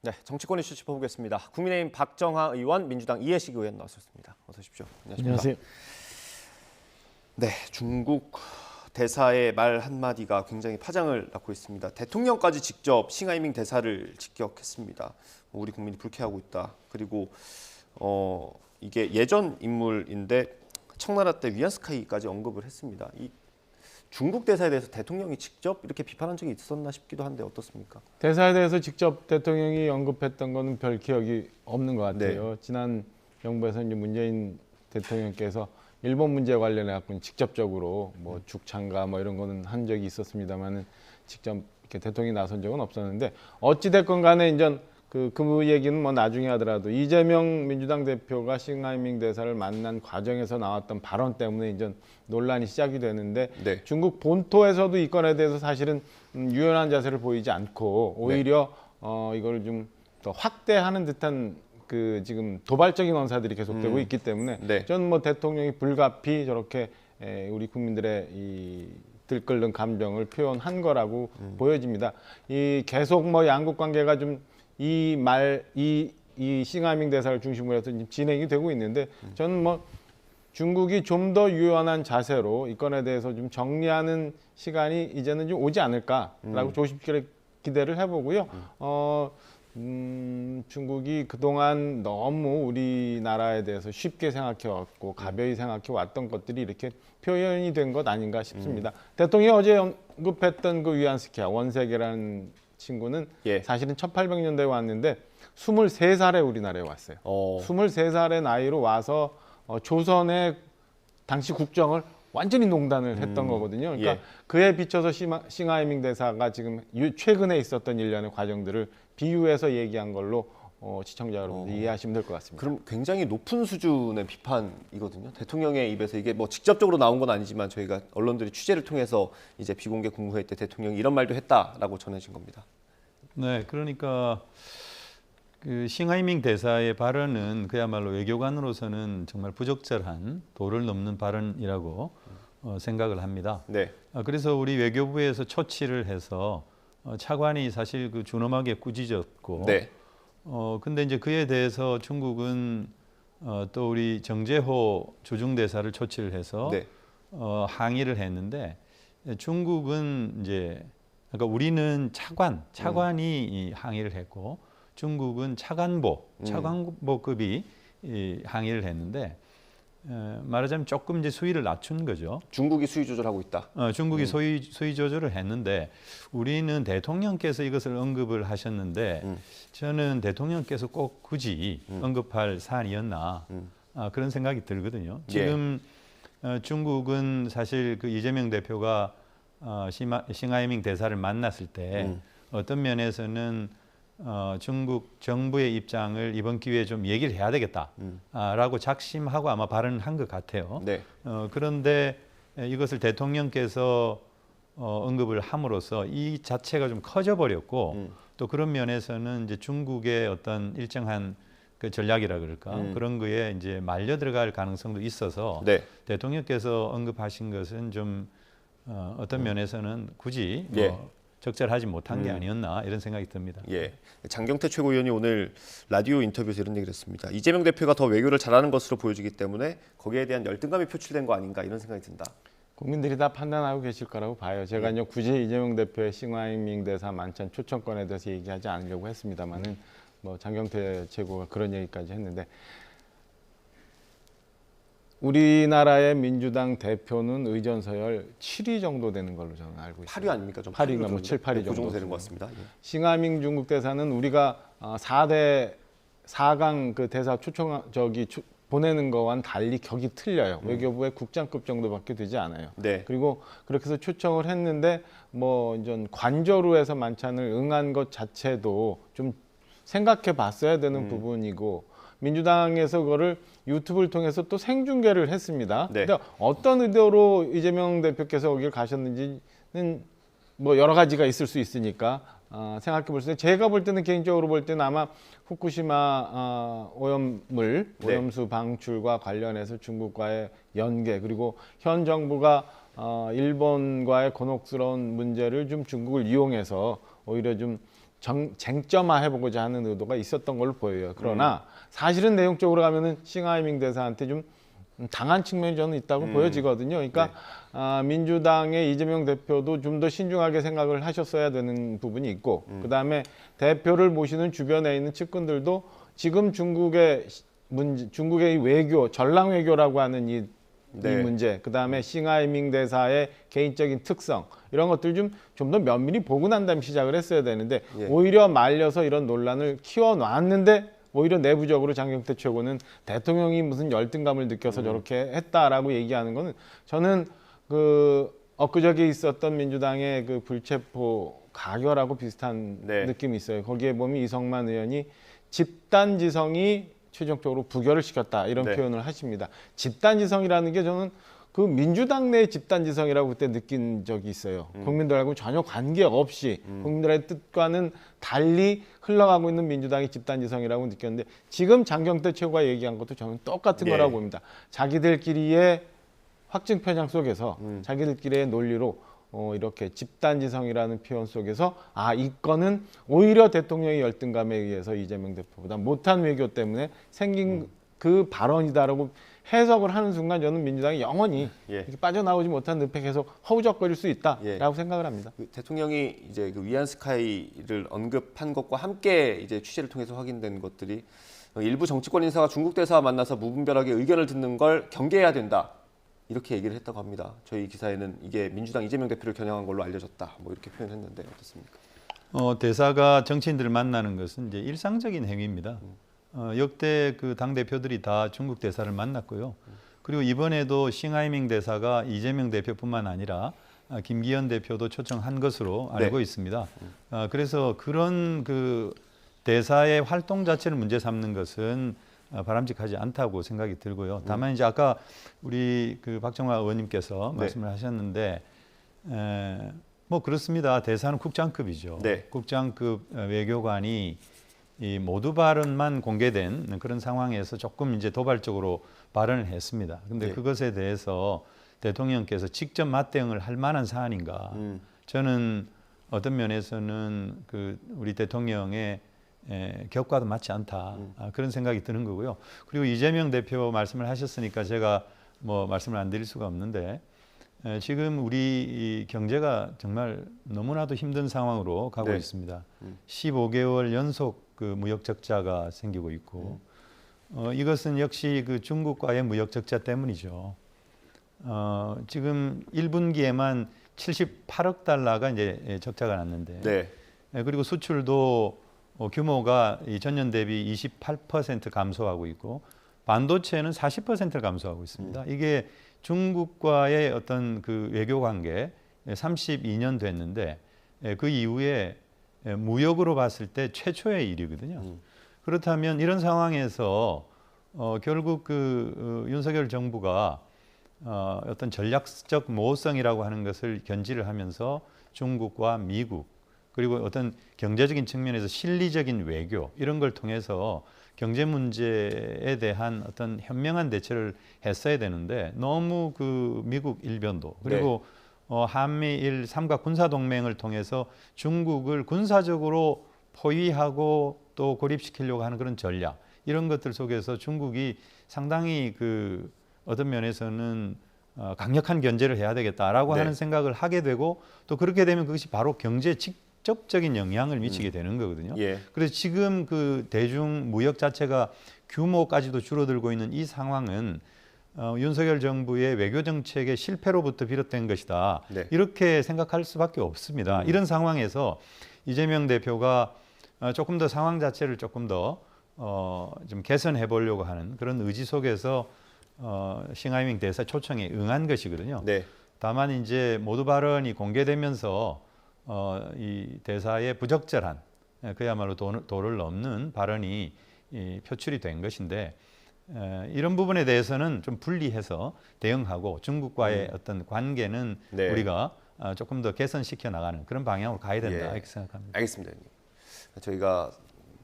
네, 정치권 이슈 짚어보겠습니다. 국민의힘 박정하 의원, 민주당 이해식 의원 나오셨습니다. 어서 오십시오. 안녕하세요. 네, 중국 대사의 말 한마디가 굉장히 파장을 낳고 있습니다. 대통령까지 직접 싱하이밍 대사를 직격했습니다. 우리 국민이 불쾌하고 있다. 그리고 이게 예전 인물인데 청나라 때 위안스카이까지 언급을 했습니다. 이 중국 대사에 대해서 대통령이 직접 이렇게 비판한 적이 있었나 싶기도 한데 어떻습니까? 대사에 대해서 직접 대통령이 언급했던 거는 별 기억이 없는 것 같아요. 네. 지난 정부에서 이제 문재인 대통령께서 일본 문제 관련해 갖고 직접적으로 뭐 죽창가 뭐 이런 거는 한 적이 있었습니다만은 직접 이렇게 대통령이 나선 적은 없었는데 어찌 됐건 간에 이제 그 얘기는 뭐 나중에 하더라도 이재명 민주당 대표가 싱하이밍 대사를 만난 과정에서 나왔던 발언 때문에 이제 논란이 시작이 되는데 네. 중국 본토에서도 이 건에 대해서 사실은 유연한 자세를 보이지 않고 오히려 이걸 좀 더 확대하는 듯한 그 지금 도발적인 언사들이 계속되고 있기 때문에 저는 뭐 대통령이 불가피 저렇게 우리 국민들의 이 들끓는 감정을 표현한 거라고 보여집니다. 이 계속 뭐 양국 관계가 좀 이 싱하이밍 대사를 중심으로 해서 진행이 되고 있는데 저는 뭐 중국이 좀 더 유연한 자세로 이 건에 대해서 좀 정리하는 시간이 이제는 좀 오지 않을까라고 조심스럽게 기대를 해보고요. 중국이 그동안 너무 우리나라에 대해서 쉽게 생각해왔고 가벼이 생각해왔던 것들이 이렇게 표현이 된 것 아닌가 싶습니다. 대통령이 어제 언급했던 그 위안스키아 원색이라는 친구는 사실은 1800년대에 왔는데 23살에 우리나라에 왔어요. 23살의 나이로 와서 조선의 당시 국정을 완전히 농단을 했던 거거든요. 그러니까 그에 비춰서 싱하이밍 대사가 지금 최근에 있었던 일련의 과정들을 비유해서 얘기한 걸로 시청자 여러분들 이해하시면 될 것 같습니다. 그럼 굉장히 높은 수준의 비판이거든요. 대통령의 입에서 이게 뭐 직접적으로 나온 건 아니지만 저희가 언론들이 취재를 통해서 이제 비공개 국무회의 때 대통령이 이런 말도 했다라고 전해진 겁니다. 네, 그러니까 그 싱하이밍 대사의 발언은 그야말로 외교관으로서는 정말 부적절한 도를 넘는 발언이라고 생각을 합니다. 네. 그래서 우리 외교부에서 초치를 해서 차관이 사실 그 준엄하게 꾸짖었고, 근데 이제 그에 대해서 중국은 또 우리 정재호 주중대사를 초치를 해서 항의를 했는데 중국은 이제 그러니까 우리는 차관이 항의를 했고 중국은 차관보급이 항의를 했는데 말하자면 조금 이제 수위를 낮춘 거죠. 중국이 수위 조절하고 있다. 중국이 수위 조절을 했는데 우리는 대통령께서 이것을 언급을 하셨는데 저는 대통령께서 꼭 굳이 언급할 사안이었나 그런 생각이 들거든요. 지금 중국은 사실 그 이재명 대표가 싱하이밍 대사를 만났을 때 어떤 면에서는 중국 정부의 입장을 이번 기회에 좀 얘기를 해야 되겠다라고 작심하고 아마 발언을 한 것 같아요. 그런데 이것을 대통령께서 언급을 함으로써 이 자체가 좀 커져버렸고 또 그런 면에서는 이제 중국의 어떤 일정한 그 전략이라 그럴까 그런 거에 이제 말려 들어갈 가능성도 있어서 대통령께서 언급하신 것은 좀 어떤 면에서는 굳이 적절하지 못한 게 아니었나 이런 생각이 듭니다. 장경태 최고위원이 오늘 라디오 인터뷰에서 이런 얘기를 했습니다. 이재명 대표가 더 외교를 잘하는 것으로 보여지기 때문에 거기에 대한 열등감이 표출된 거 아닌가 이런 생각이 든다. 국민들이 다 판단하고 계실 거라고 봐요. 제가 이제 굳이 이재명 대표의 싱하이밍 대사 만찬 초청권에 대해서 얘기하지 않으려고 했습니다만은 뭐 장경태 최고가 그런 얘기까지 했는데 우리나라의 민주당 대표는 의전 서열 7위 정도 되는 걸로 저는 알고 있습니다. 8위 아닙니까? 좀 8위인가 뭐 7, 8위 그 정도 되는 것 같습니다. 싱하이밍 중국 대사는 우리가 4강 그 대사 초청 보내는 거와는 달리 격이 틀려요. 외교부의 국장급 정도밖에 되지 않아요. 그리고 그렇게 해서 초청을 했는데 뭐 이제 관저로 해서 만찬을 응한 것 자체도 좀 생각해 봤어야 되는 부분이고 민주당에서 그거를 유튜브를 통해서 또 생중계를 했습니다. 그러니까 어떤 의도로 이재명 대표께서 거기를 가셨는지는 뭐 여러 가지가 있을 수 있으니까 생각해 볼 수 있는데 제가 볼 때는 개인적으로 볼 때는 아마 후쿠시마 오염수 방출과 관련해서 중국과의 연계 그리고 현 정부가 일본과의 곤혹스러운 문제를 좀 중국을 이용해서 오히려 좀 쟁점화해보고자 하는 의도가 있었던 걸로 보여요. 그러나 사실은 내용적으로 가면은 싱하이밍 대사한테 좀 당한 측면이 저는 있다고 보여지거든요. 그러니까 민주당의 이재명 대표도 좀 더 신중하게 생각을 하셨어야 되는 부분이 있고, 그다음에 대표를 모시는 주변에 있는 측근들도 지금 중국의 이 외교, 전랑 외교라고 하는 이 문제, 그다음에 싱하이밍 대사의 개인적인 특성, 이런 것들 좀 더 면밀히 보고 난 다음에 시작을 했어야 되는데 오히려 말려서 이런 논란을 키워놨는데 오히려 내부적으로 장경태 최고는 대통령이 무슨 열등감을 느껴서 저렇게 했다라고 얘기하는 거는, 저는 엊그저께 있었던 민주당의 그 불체포 가결하고 비슷한 느낌이 있어요. 거기에 보면 이성만 의원이 집단지성이 최종적으로 부결을 시켰다, 이런 표현을 하십니다. 집단지성이라는 게 저는 그 민주당 내 집단지성이라고 그때 느낀 적이 있어요. 국민들하고 전혀 관계없이 국민들의 뜻과는 달리 흘러가고 있는 민주당의 집단지성이라고 느꼈는데, 지금 장경태 최고가 얘기한 것도 저는 똑같은 거라고 봅니다. 자기들끼리의 확증 편향 속에서 자기들끼리의 논리로 이렇게 집단지성이라는 표현 속에서 이거는 오히려 대통령의 열등감에 의해서 이재명 대표보다 못한 외교 때문에 생긴 그 발언이다라고 해석을 하는 순간 저는 민주당이 영원히 이렇게 빠져나오지 못한 늪에 계속 허우적거릴 수 있다라고 생각을 합니다. 대통령이 이제 그 위안스카이를 언급한 것과 함께 이제 취재를 통해서 확인된 것들이, 일부 정치권 인사가 중국 대사와 만나서 무분별하게 의견을 듣는 걸 경계해야 된다, 이렇게 얘기를 했다고 합니다. 저희 기사에는 이게 민주당 이재명 대표를 겨냥한 걸로 알려졌다, 뭐 이렇게 표현했는데 어떻습니까? 대사가 정치인들을 만나는 것은 이제 일상적인 행위입니다. 역대 그 당 대표들이 다 중국 대사를 만났고요. 그리고 이번에도 싱하이밍 대사가 이재명 대표뿐만 아니라 김기현 대표도 초청한 것으로 알고 있습니다. 그래서 그런 그 대사의 활동 자체를 문제 삼는 것은 바람직하지 않다고 생각이 들고요. 다만 이제 아까 우리 그 박정화 의원님께서 말씀을 하셨는데, 뭐 그렇습니다. 대사는 국장급이죠. 국장급 외교관이 이 모두 발언만 공개된 그런 상황에서 조금 이제 도발적으로 발언을 했습니다. 근데 그것에 대해서 대통령께서 직접 맞대응을 할 만한 사안인가? 저는 어떤 면에서는 그 우리 대통령의 격과도 맞지 않다, 그런 생각이 드는 거고요. 그리고 이재명 대표 말씀을 하셨으니까 제가 뭐 말씀을 안 드릴 수가 없는데, 지금 우리 이 경제가 정말 너무나도 힘든 상황으로 가고 있습니다. 15개월 연속 그 무역 적자가 생기고 있고, 이것은 역시 그 중국과의 무역 적자 때문이죠. 지금 1분기에만 78억 달러가 이제 적자가 났는데, 그리고 수출도 규모가 전년 대비 28% 감소하고 있고, 반도체는 40%를 감소하고 있습니다. 이게 중국과의 어떤 그 외교 관계 32년 됐는데, 그 이후에 무역으로 봤을 때 최초의 일이거든요. 그렇다면 이런 상황에서 결국 그 윤석열 정부가 어떤 전략적 모호성이라고 하는 것을 견지를 하면서 중국과 미국, 그리고 어떤 경제적인 측면에서 실리적인 외교, 이런 걸 통해서 경제 문제에 대한 어떤 현명한 대처를 했어야 되는데, 너무 그 미국 일변도, 그리고 한미일 삼각 군사 동맹을 통해서 중국을 군사적으로 포위하고 또 고립시키려고 하는 그런 전략, 이런 것들 속에서 중국이 상당히 그 어떤 면에서는 강력한 견제를 해야 되겠다라고 하는 생각을 하게 되고, 또 그렇게 되면 그것이 바로 경제에 직접적인 영향을 미치게 되는 거거든요. 그래서 지금 그 대중 무역 자체가 규모까지도 줄어들고 있는 이 상황은 윤석열 정부의 외교 정책의 실패로부터 비롯된 것이다, 이렇게 생각할 수밖에 없습니다. 이런 상황에서 이재명 대표가 조금 더 상황 자체를 조금 더 좀 개선해 보려고 하는 그런 의지 속에서 싱하이밍 대사 초청에 응한 것이거든요. 다만 이제 모두 발언이 공개되면서 이 대사의 부적절한, 그야말로 도를 넘는 발언이 표출이 된 것인데, 이런 부분에 대해서는 좀 분리해서 대응하고 중국과의 어떤 관계는 우리가 조금 더 개선시켜 나가는 그런 방향으로 가야 된다, 이렇게 생각합니다. 알겠습니다. 저희가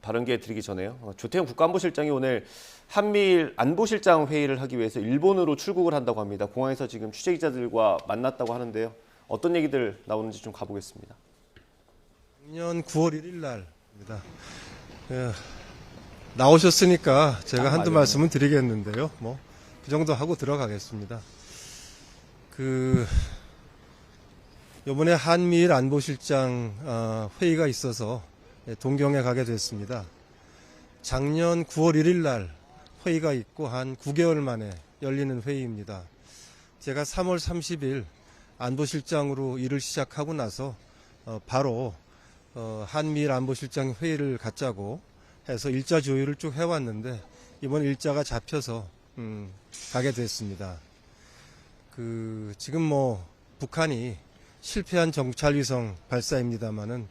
발언기에 드리기 전에요, 조태용 국가안보실장이 오늘 한미일 안보실장 회의를 하기 위해서 일본으로 출국을 한다고 합니다. 공항에서 지금 취재기자들과 만났다고 하는데요. 어떤 얘기들 나오는지 좀 가보겠습니다. 작년 9월 1일 날입니다. 나오셨으니까 제가 한두 말씀은 드리겠는데요. 뭐 그 정도 하고 들어가겠습니다. 이번에 한미일 안보실장 회의가 있어서 동경에 가게 됐습니다. 작년 9월 1일 날 회의가 있고 한 9개월 만에 열리는 회의입니다. 제가 3월 30일 안보실장으로 일을 시작하고 나서 바로 한미일 안보실장 회의를 갖자고 해서 일자 조율을 쭉 해왔는데 이번 일자가 잡혀서 가게 됐습니다. 지금 뭐 북한이 실패한 정찰위성 발사입니다만은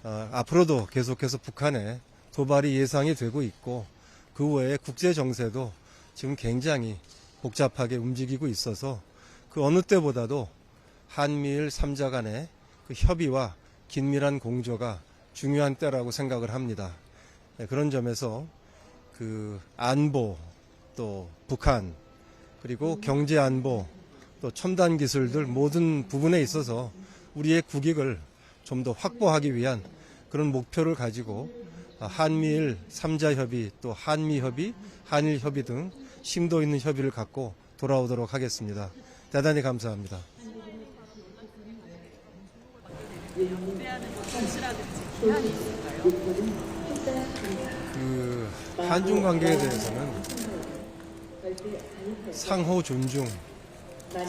앞으로도 계속해서 북한에 도발이 예상이 되고 있고 그 외에 국제 정세도 지금 굉장히 복잡하게 움직이고 있어서 그 어느 때보다도 한미일 3자 간의 그 협의와 긴밀한 공조가 중요한 때라고 생각을 합니다. 그런 점에서 안보, 또 북한, 그리고 경제 안보, 또 첨단 기술들 모든 부분에 있어서 우리의 국익을 좀 더 확보하기 위한 그런 목표를 가지고 한미일 3자 협의, 또 한미 협의, 한일 협의 등 심도 있는 협의를 갖고 돌아오도록 하겠습니다. 대단히 감사합니다. 한중 관계에 대해서는 상호 존중,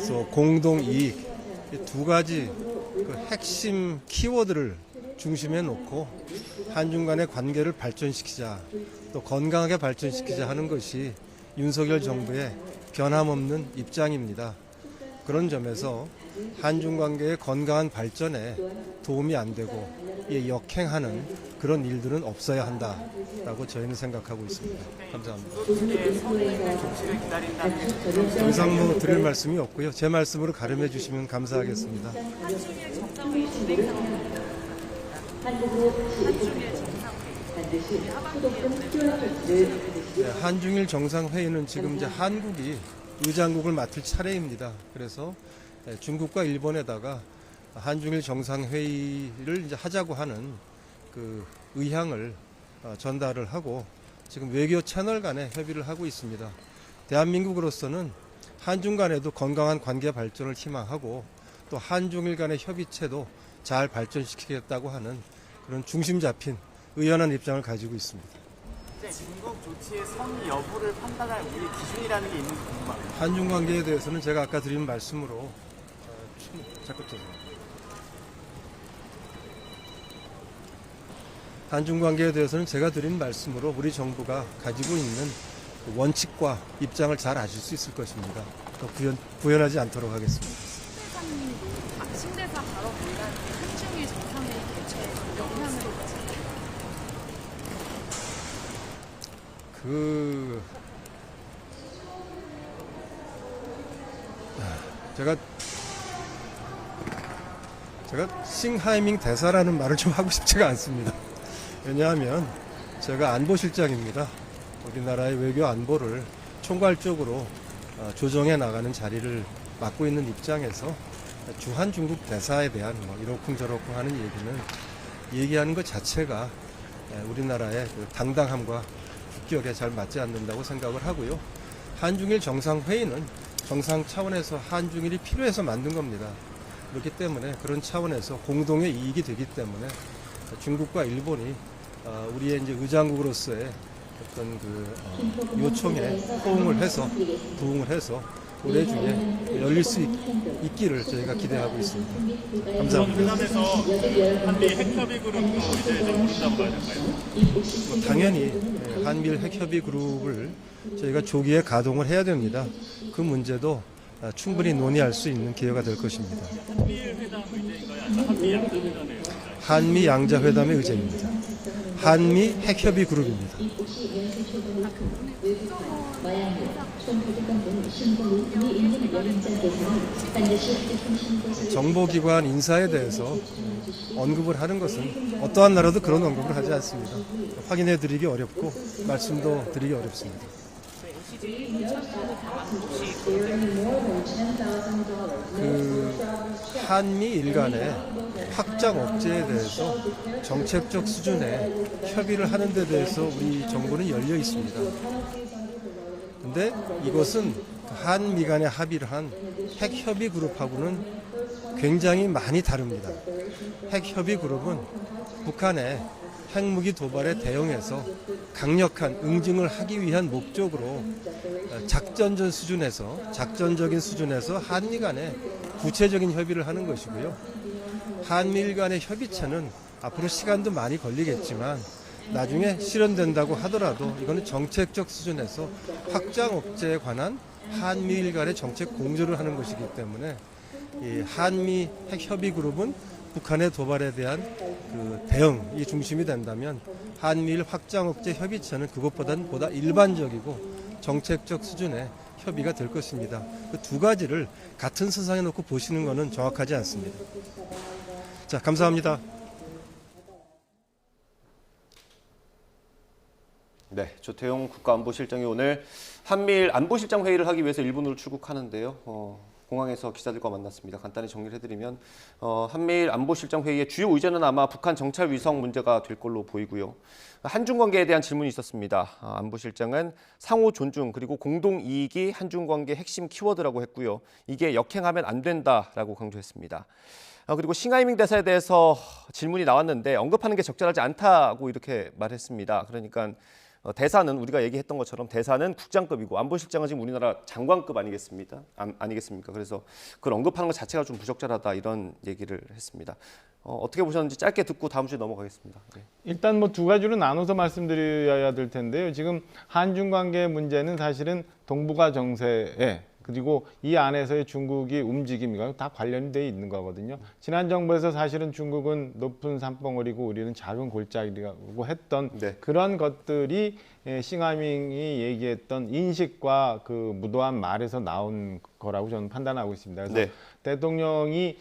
또 공동 이익, 이 두 가지 핵심 키워드를 중심에 놓고 한중 간의 관계를 발전시키자, 또 건강하게 발전시키자 하는 것이 윤석열 정부의 변함없는 입장입니다. 그런 점에서 한중 관계의 건강한 발전에 도움이 안 되고 역행하는 그런 일들은 없어야 한다라고 저희는 생각하고 있습니다. 감사합니다. 더 이상 뭐 드릴 말씀이 없고요. 제 말씀으로 가름해 주시면 감사하겠습니다. 한중일 정상회의는 지금 이제 한국이 의장국을 맡을 차례입니다. 그래서 중국과 일본에다가 한중일 정상회의를 이제 하자고 하는 그 의향을 전달을 하고 지금 외교 채널 간에 협의를 하고 있습니다. 대한민국으로서는 한중 간에도 건강한 관계 발전을 희망하고 또 한중일 간의 협의체도 잘 발전시키겠다고 하는 그런 중심 잡힌 의연한 입장을 가지고 있습니다. 중국 조치의 성의 여부를 판단할 우리 기준이라는 게 있는지 궁금합니다. 한중 관계에 대해서는 제가 아까 드린 말씀으로 한중 관계에 대해서는 제가 드린 말씀으로 우리 정부가 가지고 있는 원칙과 입장을 잘 아실 수 있을 것입니다. 더 부연하지 않도록 하겠습니다. 신대사 발언이란 한중일 정상회의 개최에 영향을 미치나요? 제가 싱하이밍 대사라는 말을 좀 하고 싶지가 않습니다. 왜냐하면 제가 안보실장입니다. 우리나라의 외교 안보를 총괄적으로 조정해 나가는 자리를 맡고 있는 입장에서 주한 중국 대사에 대한 이러쿵저러쿵 하는 얘기하는 것 자체가 우리나라의 그 당당함과 국격에 잘 맞지 않는다고 생각을 하고요. 한중일 정상회의는 정상 차원에서 한중일이 필요해서 만든 겁니다. 그렇기 때문에 그런 차원에서 공동의 이익이 되기 때문에 중국과 일본이 우리의 이제 의장국으로서의 어떤 요청에 부응을 해서 올해 중에 열릴 수 있기를 저희가 기대하고 있습니다. 감사합니다. 부산에서 한미 핵협의 그룹도 이제 좀 오른다고 봐야 될까요? 당연히 한미일 핵협의 그룹을 저희가 조기에 가동을 해야 됩니다. 그 문제도 충분히 논의할 수 있는 기회가 될 것입니다. 한미일 회담 의제인가요? 아니면 한미 양자회담의 의제인가요? 한미 양자회담의 의제입니다. 한미 핵협의 그룹입니다. 정보기관 인사에 대해서 언급을 하는 것은 어떠한 나라도 그런 언급을 하지 않습니다. 확인해 드리기 어렵고 말씀도 드리기 어렵습니다. 그 한미일 간의 확장 억제에 대해서 정책적 수준의 협의를 하는 데 대해서 우리 정부는 열려 있습니다. 근데 이것은 한미 간의 합의를 한 핵협의 그룹하고는 굉장히 많이 다릅니다. 핵협의 그룹은 북한의 핵무기 도발에 대응해서 강력한 응징을 하기 위한 목적으로 작전적인 수준에서 한미 간의 구체적인 협의를 하는 것이고요. 한미일 간의 협의체는 앞으로 시간도 많이 걸리겠지만 나중에 실현된다고 하더라도 이거는 정책적 수준에서 확장 억제에 관한 한미일 간의 정책 공조를 하는 것이기 때문에 이 한미 핵협의 그룹은 북한의 도발에 대한 그 대응이 중심이 된다면 한미일 확장 억제 협의체는 그것보다는 보다 일반적이고 정책적 수준의 협의가 될 것입니다. 그 두 가지를 같은 선상에 놓고 보시는 것은 정확하지 않습니다. 자, 감사합니다. 네, 조태용 국가안보실장이 오늘 한미일 안보실장 회의를 하기 위해서 일본으로 출국하는데요. 공항에서 기자들과 만났습니다. 간단히 정리를 해드리면 한미일 안보실장 회의의 주요 의제는 아마 북한 정찰 위성 문제가 될 걸로 보이고요. 한중 관계에 대한 질문이 있었습니다. 안보실장은 상호 존중 그리고 공동 이익이 한중 관계 핵심 키워드라고 했고요. 이게 역행하면 안 된다라고 강조했습니다. 그리고 싱하이밍 대사에 대해서 질문이 나왔는데 언급하는 게 적절하지 않다고 이렇게 말했습니다. 그러니까 대사는 우리가 얘기했던 것처럼 대사는 국장급이고 안보실장은 지금 우리나라 장관급 아니겠습니까? 그래서 그걸 언급하는 것 자체가 좀 부적절하다 이런 얘기를 했습니다. 어떻게 보셨는지 짧게 듣고 다음 주에 넘어가겠습니다. 네. 일단 뭐 두 가지로 나눠서 말씀드려야 될 텐데요. 지금 한중 관계 문제는 사실은 동북아 정세에 그리고 이 안에서의 중국이 움직임과 다 관련이 돼 있는 거거든요. 지난 정부에서 사실은 중국은 높은 산봉우리고 우리는 작은 골짜기라고 했던 네. 그런 것들이 싱하이밍이 얘기했던 인식과 그 무도한 말에서 나온 거라고 저는 판단하고 있습니다. 그래서 네. 대통령이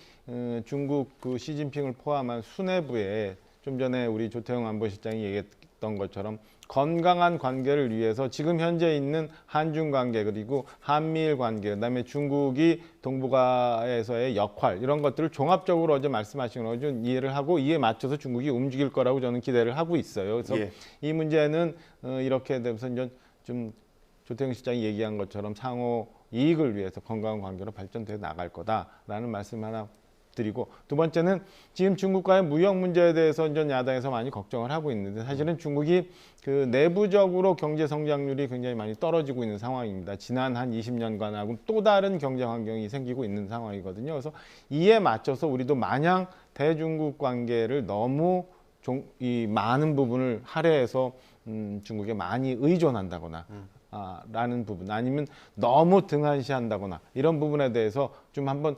중국 그 시진핑을 포함한 수뇌부에 좀 전에 우리 조태용 안보실장이 얘기했던 것처럼 건강한 관계를 위해서 지금 현재 있는 한중 관계 그리고 한미일 관계 그다음에 중국이 동북아에서의 역할 이런 것들을 종합적으로 어제 말씀하신 걸 좀 이해를 하고 이에 맞춰서 중국이 움직일 거라고 저는 기대를 하고 있어요. 그래서 예. 이 문제는 이렇게 되면서 이제 좀 조태용 실장이 얘기한 것처럼 상호 이익을 위해서 건강한 관계로 발전돼 나갈 거다라는 말씀 하나 드리고 두 번째는 지금 중국과의 무역 문제에 대해서 이제 야당에서 많이 걱정을 하고 있는데 사실은 중국이 그 내부적으로 경제 성장률이 굉장히 많이 떨어지고 있는 상황입니다. 지난 한 20년간하고 또 다른 경제 환경이 생기고 있는 상황이거든요. 그래서 이에 맞춰서 우리도 마냥 대중국 관계를 너무 이 많은 부분을 할애해서 중국에 많이 의존한다거나 라는 부분 아니면 너무 등한시한다거나 이런 부분에 대해서 좀 한번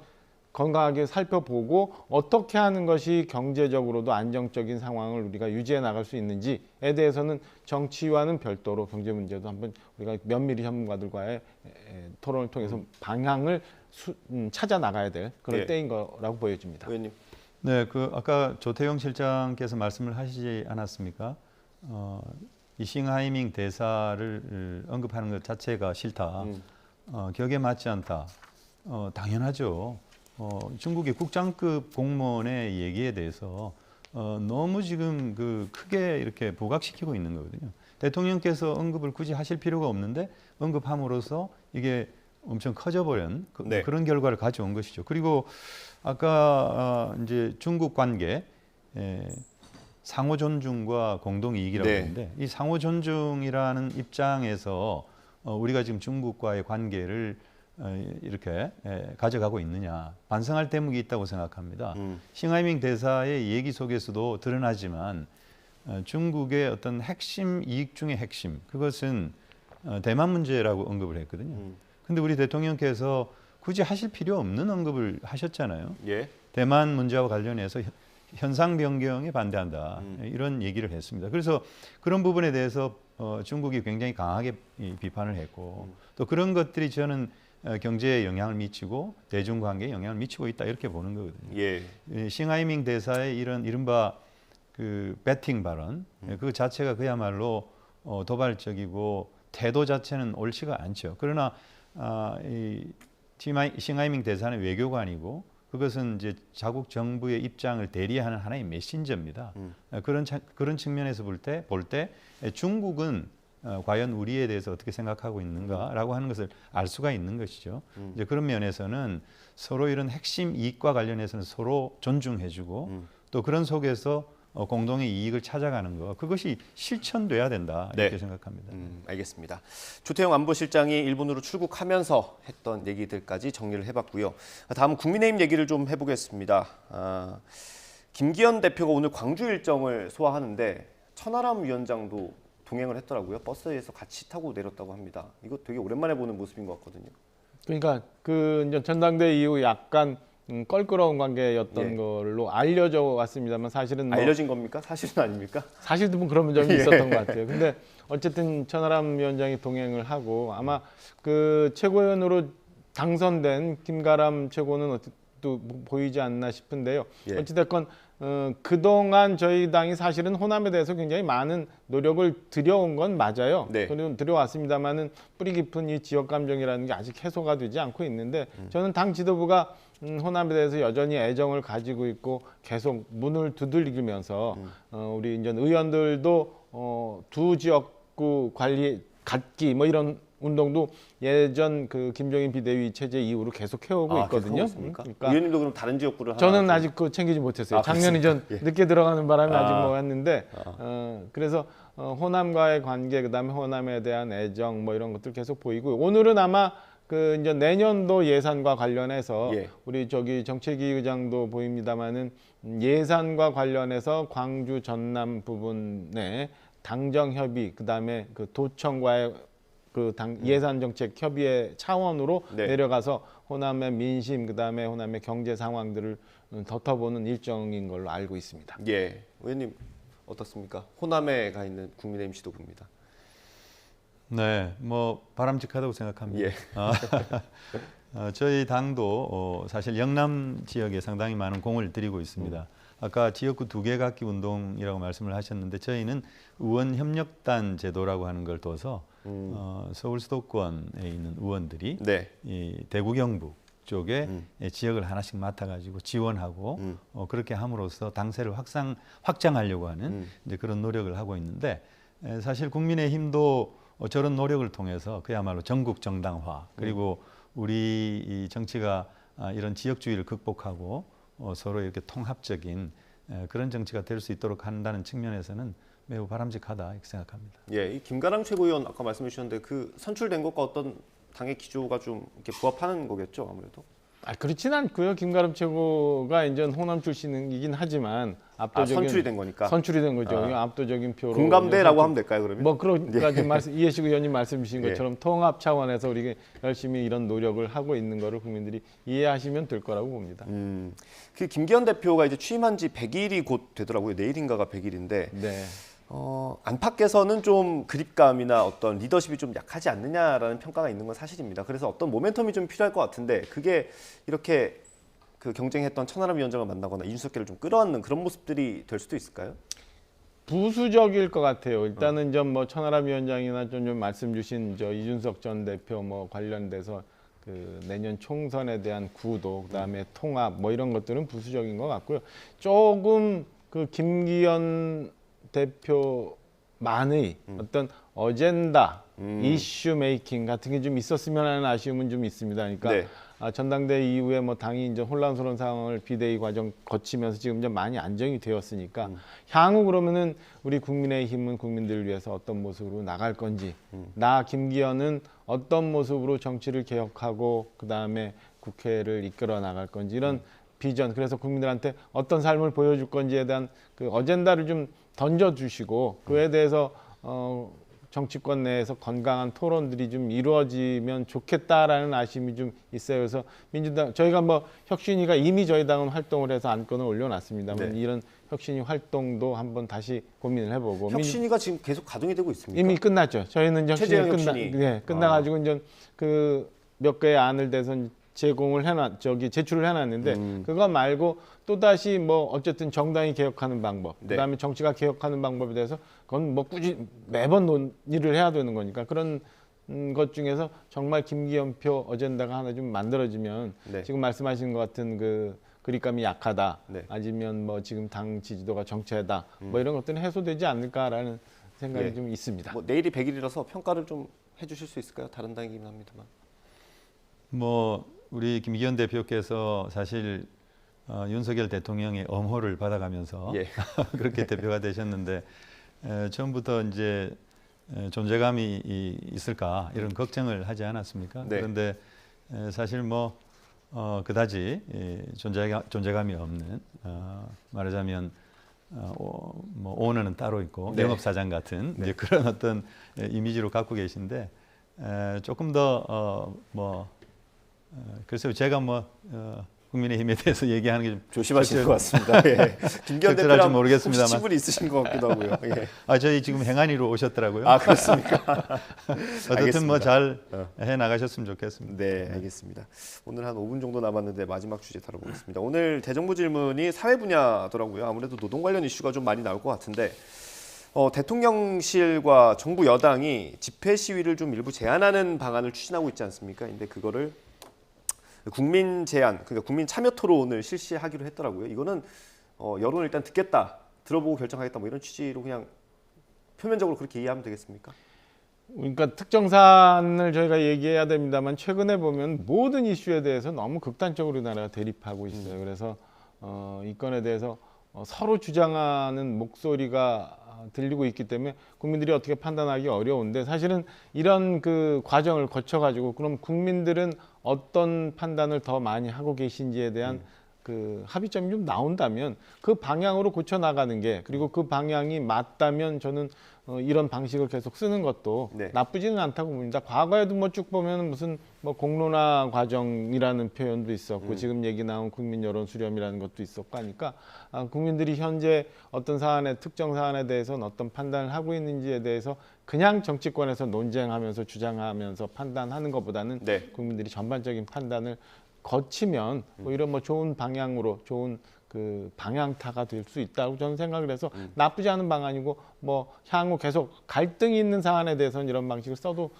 건강하게 살펴보고 어떻게 하는 것이 경제적으로도 안정적인 상황을 우리가 유지해 나갈 수 있는지에 대해서는 정치와는 별도로 경제 문제도 한번 우리가 면밀히 전문가들과의 토론을 통해서 방향을 찾아 나가야 될 그런 예. 때인 거라고 보여집니다. 의원님. 네, 그 아까 조태용 실장께서 말씀을 하시지 않았습니까? 이 싱하이밍 대사를 언급하는 것 자체가 싫다. 격에 맞지 않다. 당연하죠. 중국의 국장급 공무원의 얘기에 대해서 너무 지금 그 크게 이렇게 부각시키고 있는 거거든요. 대통령께서 언급을 굳이 하실 필요가 없는데 언급함으로써 이게 엄청 커져버린 네. 그런 결과를 가져온 것이죠. 그리고 아까 이제 중국 관계 상호 존중과 공동 이익이라고 네. 했는데 이 상호 존중이라는 입장에서 우리가 지금 중국과의 관계를 이렇게 가져가고 있느냐 반성할 대목이 있다고 생각합니다. 싱하이밍 대사의 얘기 속에서도 드러나지만 중국의 어떤 핵심 이익 중의 핵심 그것은 대만 문제라고 언급을 했거든요. 근데 우리 대통령께서 굳이 하실 필요 없는 언급을 하셨잖아요. 예. 대만 문제와 관련해서 현상 변경에 반대한다 이런 얘기를 했습니다. 그래서 그런 부분에 대해서 중국이 굉장히 강하게 비판을 했고 또 그런 것들이 저는 경제에 영향을 미치고 대중관계에 영향을 미치고 있다 이렇게 보는 거거든요. 예. 싱하이밍 대사의 이런 이른바 그 배팅 발언 그 자체가 그야말로 도발적이고 태도 자체는 옳지가 않죠. 그러나 이 싱하이밍 대사는 외교관이고 그것은 이제 자국 정부의 입장을 대리하는 하나의 메신저입니다. 그런 측면에서 볼 때 중국은 과연 우리에 대해서 어떻게 생각하고 있는가라고 하는 것을 알 수가 있는 것이죠. 이제 그런 면에서는 서로 이런 핵심 이익과 관련해서는 서로 존중해주고 또 그런 속에서 공동의 이익을 찾아가는 거 그것이 실천돼야 된다 이렇게 생각합니다. 알겠습니다. 조태용 안보실장이 일본으로 출국하면서 했던 얘기들까지 정리를 해봤고요. 다음 국민의힘 얘기를 좀 해보겠습니다. 김기현 대표가 오늘 광주 일정을 소화하는데 천하람 위원장도 동행을 했더라고요. 버스에서 같이 타고 내렸다고 합니다. 이거 되게 오랜만에 보는 모습인 것 같거든요. 그러니까 그 이제 전당대 이후 약간 껄끄러운 관계였던 걸로 알려져 왔습니다만 사실은 뭐 알려진 겁니까? 사실은 아닙니까? 사실도 뭐 그런 점이 있었던 것 같아요. 근데 어쨌든 천하람 위원장이 동행을 하고 아마 그 최고위원으로 당선된 김가람 최고는 또 보이지 않나 싶은데요. 어찌됐건 그동안 저희 당이 사실은 호남에 대해서 굉장히 많은 노력을 들여온 건 맞아요. 들여왔습니다만은 뿌리 깊은 이 지역 감정이라는 게 아직 해소가 되지 않고 있는데 저는 당 지도부가 호남에 대해서 여전히 애정을 가지고 있고 계속 문을 두들기면서 우리 이제 의원들도 두 지역구 관리 갖기 뭐 이런 운동도 예전 그 김종인 비대위 체제 이후로 계속 해오고 있거든요. 그러니까 의원님도 그럼 다른 지역구를 저는 아직 그 챙기지 못했어요. 작년에 전 늦게 들어가는 바람에 아직 뭐 했는데 그래서 호남과의 관계 그다음에 호남에 대한 애정 뭐 이런 것들 계속 보이고 오늘은 아마 그 이제 내년도 예산과 관련해서 우리 저기 정책위 의장도 보입니다만은 예산과 관련해서 광주 전남 부분에 당정 협의 그다음에 그 도청과의 그 예산 정책 협의회 차원으로 내려가서 호남의 민심 그다음에 호남의 경제 상황들을 덮어보는 일정인 걸로 알고 있습니다. 예, 의원님 어떻습니까? 호남에 가 있는 국민의힘 지도부입니다. 네, 뭐 바람직하다고 생각합니다. 저희 당도 사실 영남 지역에 상당히 많은 공을 들이고 있습니다. 아까 지역구 2개 갖기 운동이라고 말씀을 하셨는데 저희는 의원 협력단 제도라고 하는 걸 둬서 서울 수도권에 있는 의원들이 이 대구 경북 쪽에 지역을 하나씩 맡아가지고 지원하고 그렇게 함으로써 당세를 확장하려고 하는 이제 그런 노력을 하고 있는데 사실 국민의힘도 저런 노력을 통해서 그야말로 전국 정당화 그리고 우리 이 정치가 이런 지역주의를 극복하고 서로 이렇게 통합적인 그런 정치가 될 수 있도록 한다는 측면에서는 매우 바람직하다 이렇게 생각합니다. 예, 이 김가람 최고위원 아까 말씀해 주셨는데 그 선출된 것과 어떤 당의 기조가 좀 이렇게 부합하는 거겠죠, 아무래도. 그렇진 않고요. 김가람 최고가 이제 호남 출신이긴 하지만 압도적인 선출이 된 거니까. 선출이 된 거죠. 압도적인 표로. 공감대라고 하면 될까요, 그러면? 뭐 그러니까 지금 이해식 의원님 말씀 주신 것처럼 통합 차원에서 우리가 열심히 이런 노력을 하고 있는 거를 국민들이 이해하시면 될 거라고 봅니다. 그 김기현 대표가 이제 취임한 지 100일이 곧 되더라고요. 내일인가가 100일인데. 안팎에서는 좀 그립감이나 어떤 리더십이 좀 약하지 않느냐라는 평가가 있는 건 사실입니다. 그래서 어떤 모멘텀이 좀 필요할 것 같은데 그게 이렇게 그 경쟁했던 천하람 위원장을 만나거나 이준석계를 좀 끌어안는 그런 모습들이 될 수도 있을까요? 부수적일 것 같아요. 일단은 좀 뭐 천하람 위원장이나 좀 말씀 주신 저 이준석 전 대표 뭐 관련돼서 그 내년 총선에 대한 구도 그다음에 통합 뭐 이런 것들은 부수적인 것 같고요. 조금 그 김기현 대표만의 어떤 어젠다, 이슈 메이킹 같은 게 좀 있었으면 하는 아쉬움은 좀 있습니다. 그러니까 전당대 이후에 뭐 당이 이제 혼란스러운 상황을 비대위 과정 거치면서 지금 좀 많이 안정이 되었으니까 향후 그러면은 우리 국민의힘은 국민들을 위해서 어떤 모습으로 나갈 건지, 나 김기현은 어떤 모습으로 정치를 개혁하고 그 다음에 국회를 이끌어 나갈 건지 이런 비전. 그래서 국민들한테 어떤 삶을 보여줄 건지에 대한 그 어젠다를 좀 던져주시고 그에 대해서 정치권 내에서 건강한 토론들이 좀 이루어지면 좋겠다라는 아쉬움이 좀 있어요. 그래서 민주당 저희가 뭐 혁신위가 이미 저희 당은 활동을 해서 안건을 올려놨습니다만 이런 혁신위 활동도 한번 다시 고민을 해보고 혁신위가 지금 계속 가동이 되고 있습니까? 이미 끝났죠. 저희는 혁신이 끝나가지고 이제 그 몇 개의 안을 대선 제출을 해놨는데 그거 말고 또 다시 뭐 어쨌든 정당이 개혁하는 방법, 그다음에 정치가 개혁하는 방법에 대해서 그건 뭐 꾸준히 매번 논의를 해야 되는 거니까 그런 것 중에서 정말 김기현표 어젠다가 하나 좀 만들어지면 네. 지금 말씀하신 것 같은 그 그립감이 약하다, 네. 아니면 뭐 지금 당 지지도가 정체다, 뭐 이런 것들은 해소되지 않을까라는 생각이 예. 좀 있습니다. 뭐 내일이 100일이라서 평가를 좀 해주실 수 있을까요? 다른 당이긴 합니다만. 뭐 우리 김기현 대표께서 사실 윤석열 대통령의 엄호를 받아가면서 예. 그렇게 대표가 되셨는데 처음부터 이제 존재감이 있을까 이런 걱정을 하지 않았습니까? 네. 그런데 사실 뭐 그다지 존재감이 없는 말하자면 뭐 오너는 따로 있고 네. 영업사장 같은 이제 그런 어떤 이미지로 갖고 계신데 조금 더 글쎄요 제가 국민의힘에 대해서 얘기하는 게 좀 조심하실 것 같습니다. 예. 김기현 적절할지 대표랑 모르겠습니다만. 혹시 친분이 있으신 것 같기도 하고요. 예. 저희 지금 행안위로 오셨더라고요. 아 그렇습니까? 어쨌든 뭐 알겠습니다. 잘 해 나가셨으면 좋겠습니다. 네, 알겠습니다. 오늘 한 5분 정도 남았는데 마지막 주제 다뤄보겠습니다. 오늘 대정부 질문이 사회 분야더라고요. 아무래도 노동 관련 이슈가 좀 많이 나올 것 같은데 대통령실과 정부 여당이 집회 시위를 좀 일부 제한하는 방안을 추진하고 있지 않습니까? 근데 그거를 국민 제안, 그러니까 국민 참여 토론을 실시하기로 했더라고요. 이거는 여론을 일단 듣겠다, 들어보고 결정하겠다 뭐 이런 취지로 그냥 표면적으로 그렇게 이해하면 되겠습니까? 그러니까 특정 사안을 저희가 얘기해야 됩니다만 최근에 보면 모든 이슈에 대해서 너무 극단적으로 우리나라가 대립하고 있어요. 그래서 이 건에 대해서 서로 주장하는 목소리가 들리고 있기 때문에 국민들이 어떻게 판단하기 어려운데 사실은 이런 그 과정을 거쳐가지고 그럼 국민들은 어떤 판단을 더 많이 하고 계신지에 대한 그 합의점이 좀 나온다면 그 방향으로 고쳐 나가는 게 그리고 그 방향이 맞다면 저는 이런 방식을 계속 쓰는 것도 네. 나쁘지는 않다고 봅니다. 과거에도 뭐 쭉 보면 무슨 뭐 공론화 과정이라는 표현도 있었고 지금 얘기 나온 국민 여론 수렴이라는 것도 있었고 하니까 국민들이 현재 어떤 사안에 특정 사안에 대해서는 어떤 판단을 하고 있는지에 대해서 그냥 정치권에서 논쟁하면서 주장하면서 판단하는 것보다는 네. 국민들이 전반적인 판단을 거치면 뭐 이런 뭐 좋은 방향으로 좋은 그 방향타가 될 수 있다고 저는 생각을 해서 나쁘지 않은 방안이고 뭐 향후 계속 갈등이 있는 사안에 대해서는 이런 방식을 써도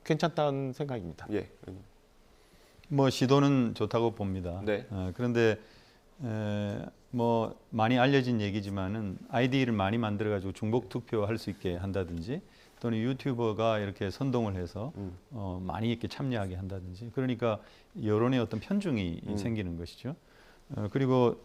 괜찮다는 생각입니다. 예. 뭐 시도는 좋다고 봅니다. 네. 그런데 뭐 많이 알려진 얘기지만은 아이디를 많이 만들어가지고 중복 투표할 수 있게 한다든지 또는 유튜버가 이렇게 선동을 해서 많이 이렇게 참여하게 한다든지 그러니까 여론의 어떤 편중이 생기는 것이죠. 그리고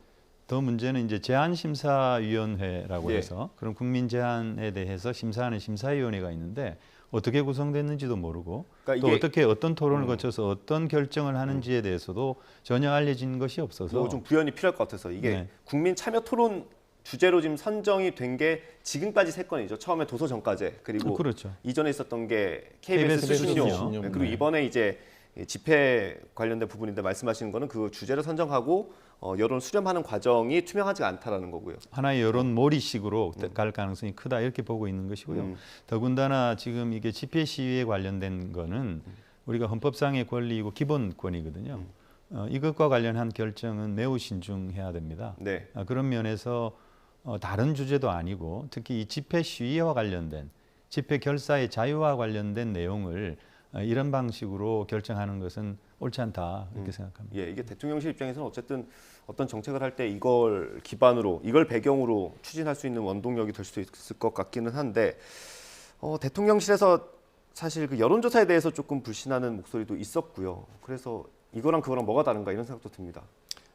더 문제는 이제 제안심사위원회라고 예. 해서 그런 국민 제안에 대해서 심사하는 심사위원회가 있는데 어떻게 구성됐는지도 모르고 그러니까 또 이게 어떻게 어떤 토론을 거쳐서 어떤 결정을 하는지에 대해서도 전혀 알려진 것이 없어서 뭐 좀 구현이 필요할 것 같아서 이게 네. 국민 참여 토론 주제로 지금 선정이 된 게 지금까지 3건이죠. 처음에 도서정가제 그리고 그렇죠. 이전에 있었던 게 KBS 수신료 수신료. 그리고 네. 이번에 이제 집회 관련된 부분인데 말씀하시는 거는 그 주제를 선정하고 여론 수렴하는 과정이 투명하지가 않다라는 거고요. 하나의 여론 몰이식으로 갈 가능성이 크다 이렇게 보고 있는 것이고요. 더군다나 지금 이게 집회 시위에 관련된 거는 우리가 헌법상의 권리이고 기본권이거든요. 이것과 관련한 결정은 매우 신중해야 됩니다. 네. 그런 면에서 다른 주제도 아니고 특히 이 집회 시위와 관련된 집회 결사의 자유와 관련된 내용을 이런 방식으로 결정하는 것은 옳지 않다 이렇게 생각합니다. 예, 이게 대통령실 입장에서는 어쨌든 어떤 정책을 할 때 이걸 기반으로 이걸 배경으로 추진할 수 있는 원동력이 될 수 있을 것 같기는 한데 대통령실에서 사실 그 여론조사에 대해서 조금 불신하는 목소리도 있었고요. 그래서 이거랑 그거랑 뭐가 다른가 이런 생각도 듭니다.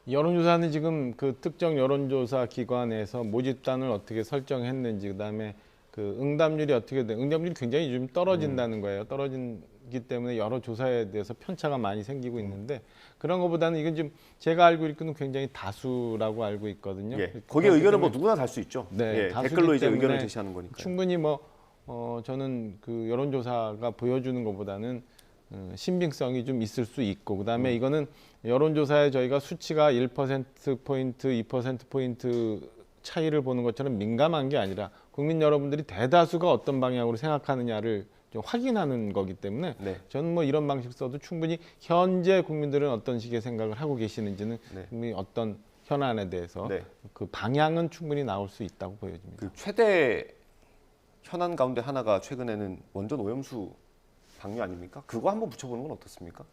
여론조사는 지금 그 특정 여론조사 기관에서 모집단을 어떻게 설정했는지 그다음에 그 응답률이 어떻게 돼 응답률이 굉장히 좀 떨어진다는 거예요. 떨어지기 때문에 여러 조사에 대해서 편차가 많이 생기고 있는데 그런 것보다는 이건 좀 제가 알고 있기는 굉장히 다수라고 알고 있거든요. 예, 거기에 의견은 뭐 누구나 달 수 있죠. 네, 예, 다수기 댓글로 이제 때문에 의견을 제시하는 거니까. 충분히 뭐 저는 그 여론조사가 보여주는 것보다는 신빙성이 좀 있을 수 있고 그다음에 이거는 여론조사에 저희가 수치가 1%포인트, 2%포인트 차이를 보는 것처럼 민감한 게 아니라 국민 여러분들이 대다수가 어떤 방향으로 생각하느냐를 좀 확인하는 거기 때문에 네. 저는 뭐 이런 방식 써도 충분히 현재 국민들은 어떤 식의 생각을 하고 계시는지는 네. 충분히 어떤 현안에 대해서 네. 그 방향은 충분히 나올 수 있다고 보여집니다. 그 최대 현안 가운데 하나가 최근에는 원전 오염수 방류 아닙니까? 그거 한번 붙여보는 건 어떻습니까?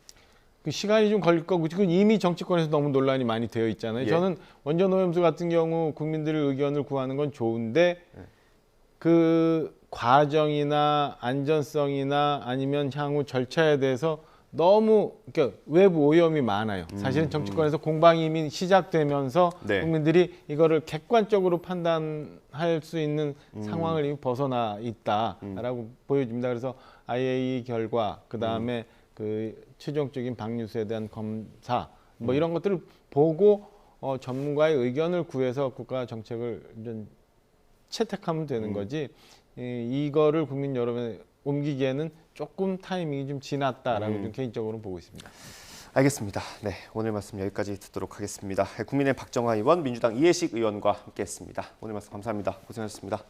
그 시간이 좀 걸릴 거고 지금 이미 정치권에서 너무 논란이 많이 되어 있잖아요. 예. 저는 원전 오염수 같은 경우 국민들의 의견을 구하는 건 좋은데 그 과정이나 안전성이나 아니면 향후 절차에 대해서 너무 그러니까 외부 오염이 많아요. 사실은 정치권에서 공방이 이미 시작되면서 네. 국민들이 이거를 객관적으로 판단할 수 있는 상황을 이미 벗어나 있다라고 보여집니다. 그래서 IAEA 결과 그다음에 그 최종적인 방류수에 대한 검사 뭐 이런 것들을 보고 전문가의 의견을 구해서 국가 정책을 좀 채택하면 되는 거지 이거를 국민 여러분에 옮기기에는 조금 타이밍이 좀 지났다라고 좀 개인적으로 보고 있습니다. 알겠습니다. 네, 오늘 말씀 여기까지 듣도록 하겠습니다. 국민의 박정화 의원, 민주당 이해식 의원과 함께했습니다. 오늘 말씀 감사합니다. 고생하셨습니다.